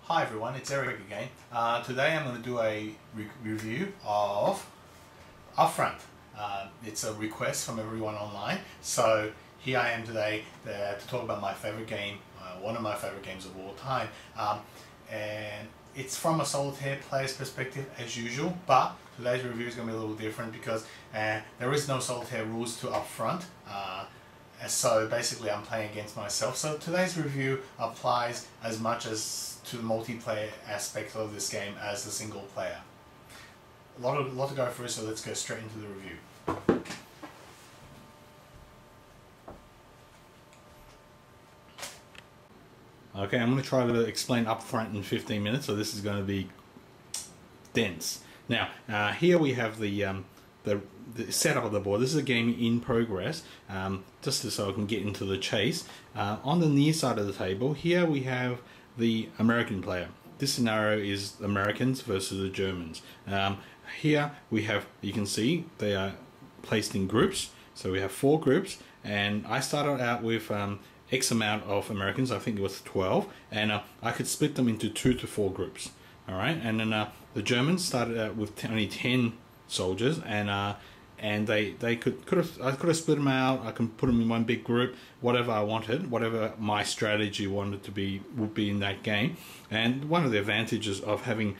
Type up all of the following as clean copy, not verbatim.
Hi everyone, it's Eric again. Today I'm going to do a review of Upfront. It's a request from everyone online, so here I am today to talk about my favorite game, one of my favorite games of all time. And it's from a solitaire player's perspective as usual, but today's review is going to be a little different because there is no solitaire rules to Upfront. So basically I'm playing against myself. So today's review applies as much as to the multiplayer aspect of this game as the single player. A lot to go through, so let's go straight into the review. Okay, I'm going to try to explain Upfront in 15 minutes, so this is going to be dense. Now, here we have the setup of the board. This is a game in progress, just so I can get into the chase. On the near side of the table, here we have the American player. This scenario is Americans versus the Germans. Here we have, you can see, they are placed in groups. So we have 4 groups, and I started out with X amount of Americans, I think it was 12, and I could split them into 2 to 4 groups. Alright, and then the Germans started out with only 10 soldiers, and I could have split them out. I can put them in one big group, whatever I wanted, whatever my strategy wanted to be would be in that game. And one of the advantages of having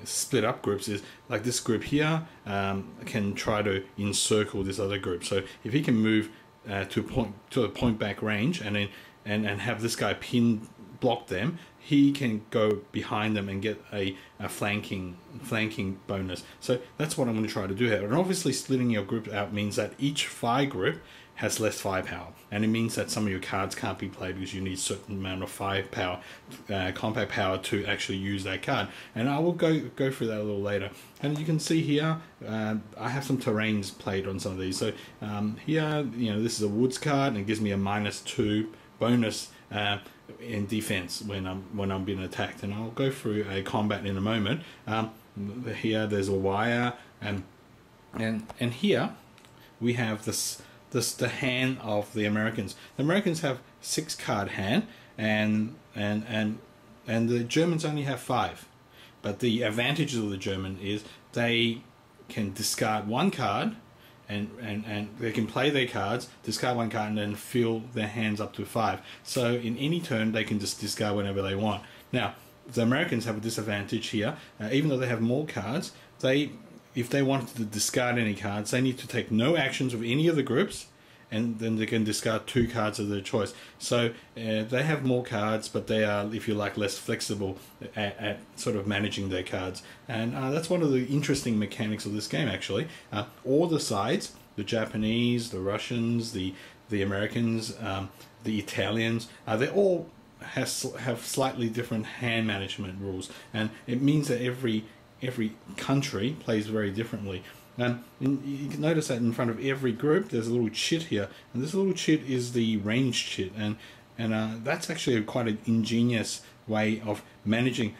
split up groups is, like this group here can try to encircle this other group. So if he can move to a point back range and have this guy block them, he can go behind them and get a flanking bonus. So that's what I'm going to try to do here. And obviously splitting your group out means that each fire group has less firepower, and it means that some of your cards can't be played because you need a certain amount of firepower, compact power, to actually use that card. And I will go through that a little later. And you can see here, I have some terrains played on some of these. So here, this is a woods card, and it gives me a -2 bonus in defense when I'm being attacked, and I'll go through a combat in a moment. Here there's a wire, and here we have the hand of the Americans. The Americans have 6 card hand, and the Germans only have 5. But the advantages of the German is they can discard 1 card, and they can play their cards, discard 1 card, and then fill their hands up to 5. So in any turn they can just discard whenever they want. Now the Americans have a disadvantage here. Even though they have more cards, if they wanted to discard any cards, they need to take no actions with any of the groups, and then they can discard 2 cards of their choice. So they have more cards, but they are, if you like, less flexible at sort of managing their cards. And that's one of the interesting mechanics of this game, actually. All the sides, the Japanese, the Russians, the Americans, the Italians, they all have slightly different hand management rules, and it means that every country plays very differently. And you can notice that in front of every group there's a little chit here, and this little chit is the range chit, and that's actually quite an ingenious way of managing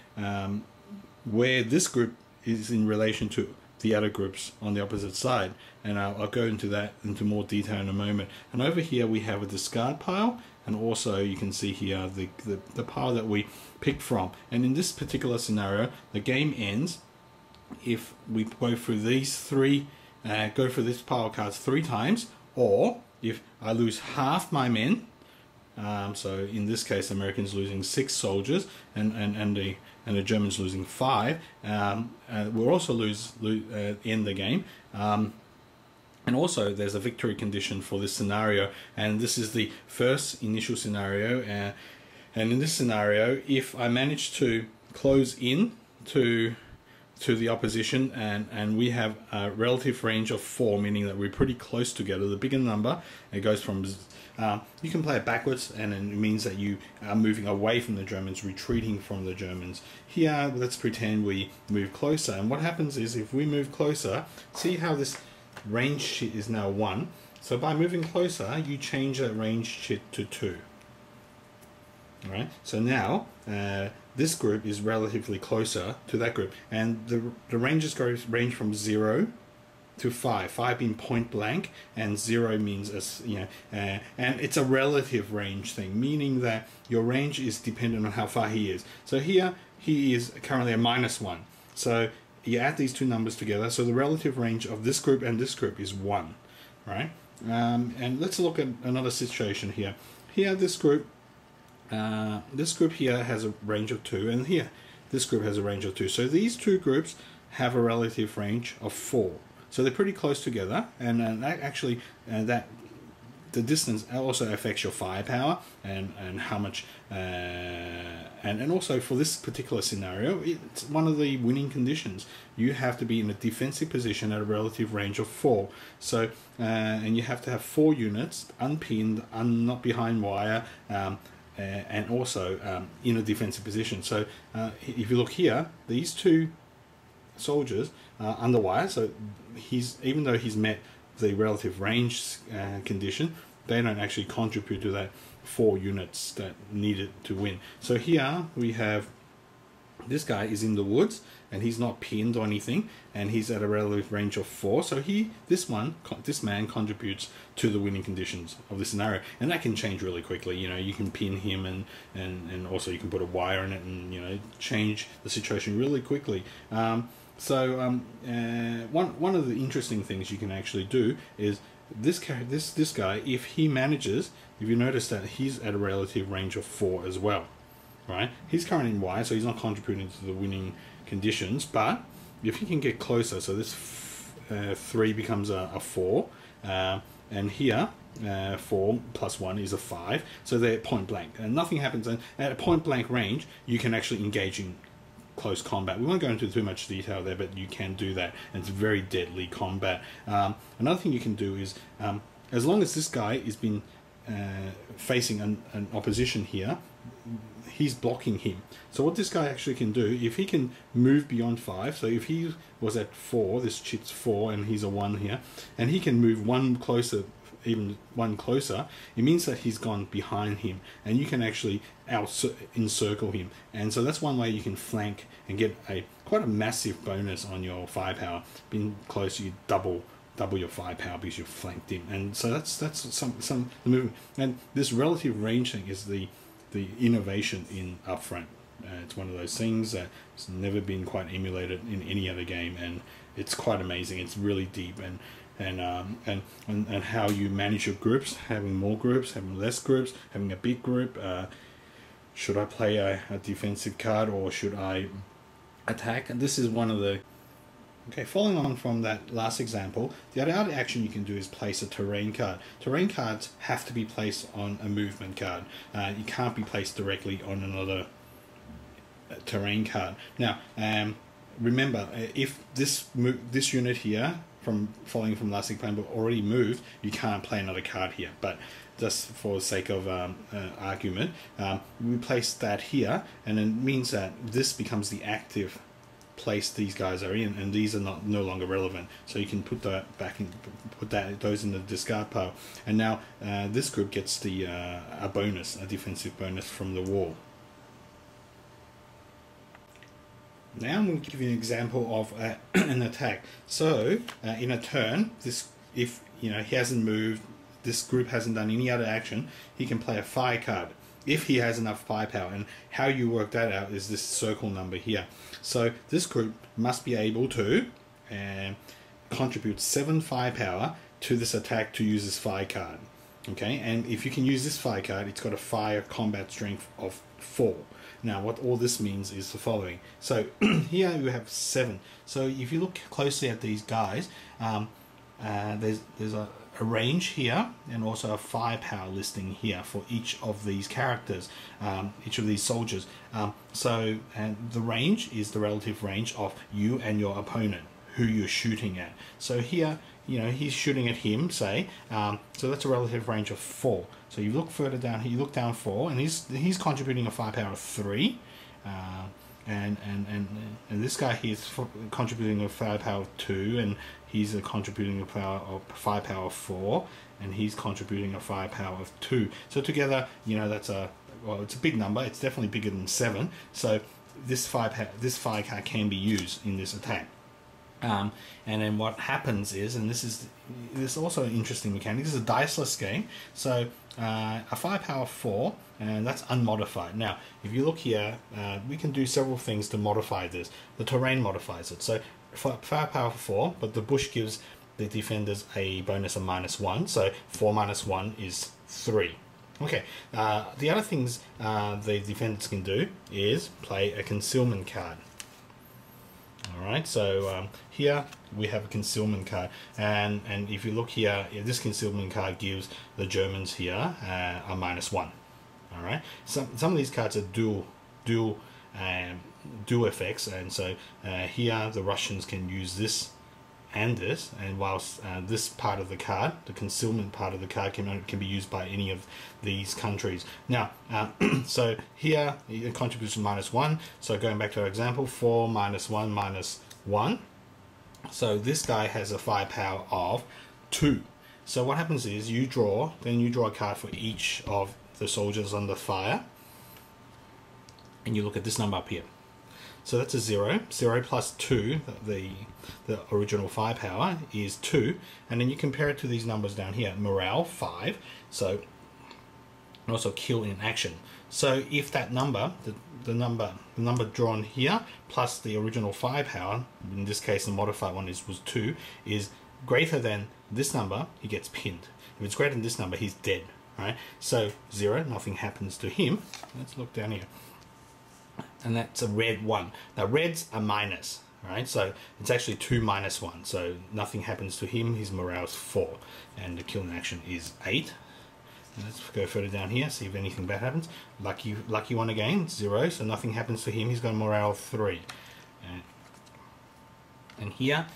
where this group is in relation to the other groups on the opposite side, and I'll go into that into more detail in a moment. And over here we have a discard pile, and also you can see here the pile that we picked from. And in this particular scenario, the game ends if we go through these 3, go through this pile of cards 3 times, or if I lose half my men. So in this case, Americans losing 6 soldiers, and the Germans losing 5. We'll also end the game. And also there's a victory condition for this scenario, and this is the first initial scenario. And in this scenario, if I manage to close in to the opposition, and we have a relative range of 4, meaning that we're pretty close together. The bigger number, it goes from you can play it backwards, and it means that you are moving away from the Germans, retreating from the Germans. Here, let's pretend we move closer, and what happens is if we move closer, see how this range chit is now 1. So by moving closer, you change that range chit to 2. Alright, so now this group is relatively closer to that group, and the ranges range from 0 to 5. 5 being point blank, and 0 means and it's a relative range thing, meaning that your range is dependent on how far he is. So here he is currently a -1. So you add these two numbers together. So the relative range of this group and this group is 1, right? And let's look at another situation here. Here, this group here has a range of 2, and here this group has a range of 2. So these two groups have a relative range of 4. So they're pretty close together, and that the distance also affects your firepower and how much and also for this particular scenario, it's one of the winning conditions. You have to be in a defensive position at a relative range of 4. So and you have to have 4 units unpinned, not behind wire, and also in a defensive position. So if you look here, these two soldiers are under wire, so even though he's met the relative range condition, they don't actually contribute to that 4 units that needed to win. So here we have this guy is in the woods, and he's not pinned or anything, and he's at a relative range of 4. So this man contributes to the winning conditions of this scenario, and that can change really quickly. You can pin him, and also you can put a wire in it, and change the situation really quickly. One of the interesting things you can actually do is this guy, if you notice that he's at a relative range of 4 as well, right? He's currently in wire, so he's not contributing to the winning conditions, but if he can get closer, so this 3 becomes a 4, and here 4 plus 1 is a 5, so they're point blank, and nothing happens. And at a point blank range, you can actually engage in close combat. We won't go into too much detail there, but you can do that, and it's very deadly combat. Another thing you can do is, as long as this guy has been facing an opposition here, he's blocking him. So what this guy actually can do, if he can move beyond 5, so if he was at 4, this chit's 4, and he's a 1 here, and he can move even one closer, it means that he's gone behind him, and you can actually encircle him. And so that's one way you can flank and get quite a massive bonus on your firepower. Being close, you double your firepower because you've flanked him. And so that's some the movement. And this relative range thing is the innovation in Upfront. It's one of those things that's never been quite emulated in any other game, and it's quite amazing. It's really deep, and how you manage your groups, having more groups, having less groups, having a big group. Should I play a defensive card, or should I attack? And this is one of the... Okay, following on from that last example, the other action you can do is place a terrain card. Terrain cards have to be placed on a movement card. You can't be placed directly on another terrain card. Now, remember, if this unit here, following from last example, already moved, you can't play another card here. But just for the sake of argument, we place that here, and it means that this becomes the active place these guys are in, and these are no longer relevant. So you can put that back in, those in the discard pile, and now this group gets a bonus, a defensive bonus from the wall. Now I'm going to give you an example of an attack. So in a turn, if he hasn't moved, this group hasn't done any other action, he can play a fire card if he has enough firepower. And how you work that out is this circle number here. So this group must be able to contribute 7 firepower to this attack to use this fire card. Okay, and if you can use this fire card, it's got a fire combat strength of 4. Now, what all this means is the following. So here you have 7. So if you look closely at these guys, there's a range here, and also a firepower listing here for each of these characters, each of these soldiers. So the range is the relative range of you and your opponent, who you're shooting at. So here, he's shooting at him, say, so that's a relative range of 4. So you look further down here, you look down 4, and he's contributing a firepower of 3, and this guy here is contributing a firepower of 2, and he's contributing a firepower of 4, and he's contributing a firepower of 2. So together, that's it's a big number. It's definitely bigger than 7. So this fire card can be used in this attack. And then what happens is, and this is also an interesting mechanic, this is a diceless game, so a firepower 4, and that's unmodified. Now, if you look here, we can do several things to modify this. The terrain modifies it, so for firepower 4, but the bush gives the defenders a bonus of -1, so 4 minus 1 is 3. Okay, the other things the defenders can do is play a concealment card. Alright, so here we have a concealment card, and if you look here, this concealment card gives the Germans here a -1. Alright, some of these cards are dual effects, and so here the Russians can use this and this, and whilst this part of the card, the concealment part of the card, can be used by any of these countries. Now, so here it contributes -1. So going back to our example, 4 minus 1 minus 1. So this guy has a firepower of 2. So what happens is you draw a card for each of the soldiers under fire, and you look at this number up here. So that's a 0. 0 plus 2, the original firepower, is 2. And then you compare it to these numbers down here. Morale, 5. So, and also kill in action. So if that number, the number drawn here, plus the original firepower, in this case the modified one was 2, is greater than this number, he gets pinned. If it's greater than this number, he's dead. Right? So 0, nothing happens to him. Let's look down here. And that's a red 1. Now reds are minus, right? So it's actually 2 minus 1. So nothing happens to him. His morale's 4, and the kill in action is 8. And let's go further down here, see if anything bad happens. Lucky one again, 0. So nothing happens to him. He's got a morale 3. And here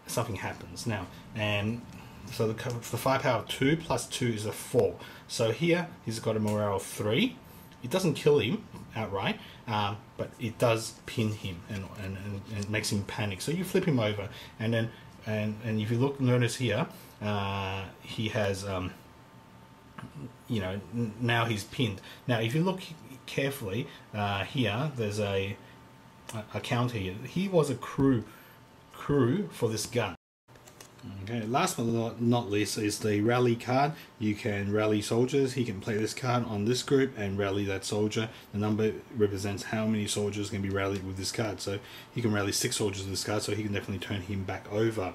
something happens now, and so the firepower 2 plus 2 is a 4. So here he's got a morale 3. It doesn't kill him outright, but it does pin him and it makes him panic. So you flip him over, and then and if you notice here, he has now he's pinned. Now if you look carefully here, there's a counter here. He was a crew for this gun. Okay, last but not least is the rally card. You can rally soldiers. He can play this card on this group and rally that soldier. The number represents how many soldiers can be rallied with this card. So he can rally 6 soldiers with this card, so he can definitely turn him back over.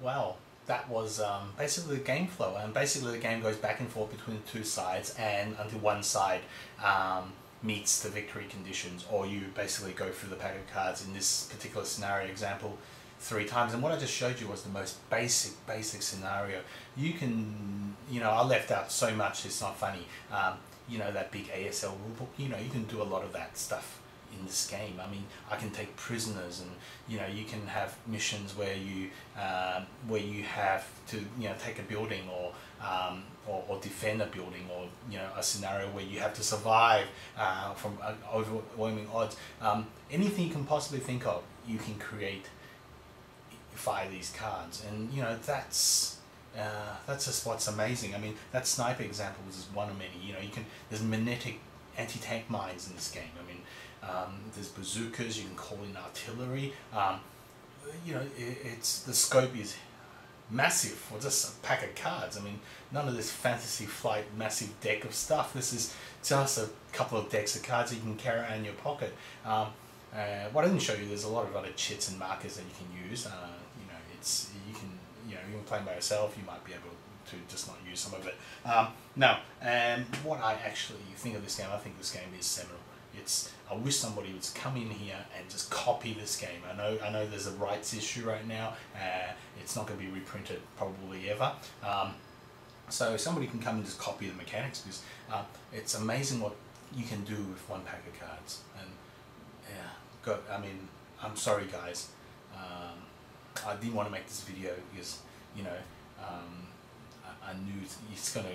Well, that was basically the game flow, and basically the game goes back and forth between the two sides, and until one side meets the victory conditions, or you basically go through the pack of cards in this particular scenario example 3 times. And what I just showed you was the most basic scenario. You can, I left out so much, it's not funny. That big ASL rulebook, you can do a lot of that stuff in this game. I mean, I can take prisoners, and you can have missions where you have to take a building, or defend a building, or a scenario where you have to survive from overwhelming odds. Anything you can possibly think of, you can create via these cards, and that's just what's amazing. I mean, that sniper example is one of many. There's magnetic anti-tank mines in this game. I mean, there's bazookas. You can call in artillery. It's the scope is massive for just a pack of cards. I mean, none of this fantasy flight massive deck of stuff. This is just a couple of decks of cards that you can carry around in your pocket. What I didn't show you, there's a lot of other chits and markers that you can use. You're playing by yourself, you might be able to just not use some of it. Now, and what I actually think of this game, I think this game is seminal. I wish somebody would come in here and just copy this game. I know there's a rights issue right now. It's not going to be reprinted probably ever. So somebody can come and just copy the mechanics, because it's amazing what you can do with one pack of cards. And I mean, I'm sorry guys. I didn't want to make this video because I knew it's going to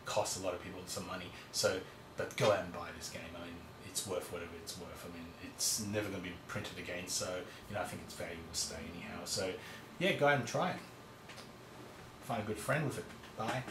cost a lot of people some money. So, but go out and buy this game. I mean, it's worth whatever it's worth. I mean, it's never going to be printed again. So I think it's valuable to stay anyhow. So yeah, go out and try it. Find a good friend with it. Bye.